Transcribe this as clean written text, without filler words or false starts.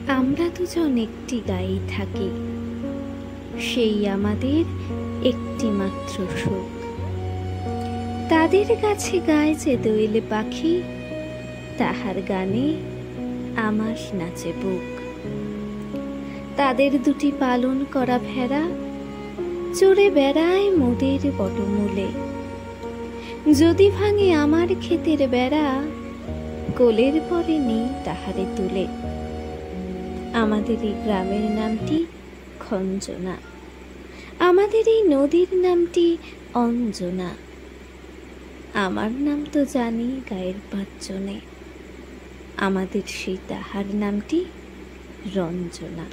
আমরা দুজন একটি গাঁয়ে থাকি, সেই আমাদের একটি মাত্র সুখ। তাদের কাছে গায় যে দোয়েলে পাখি, তাহার গানে আমার নাচে বুক। তাদের দুটি পালন করা ভেড়া চড়ে বেড়ায় মোদের বটমূলে। যদি ভাঙে আমার ক্ষেতের বেড়া, কোলের পরে নেই তাহারে তুলে। আমাদের এই গ্রামের নামটি খঞ্জনা, আমাদের এই নদীর নামটি অঞ্জনা। আমার নাম তো জানি গায়ের পাঁচজনে, আমাদের সেই তাহার নামটি রঞ্জনা।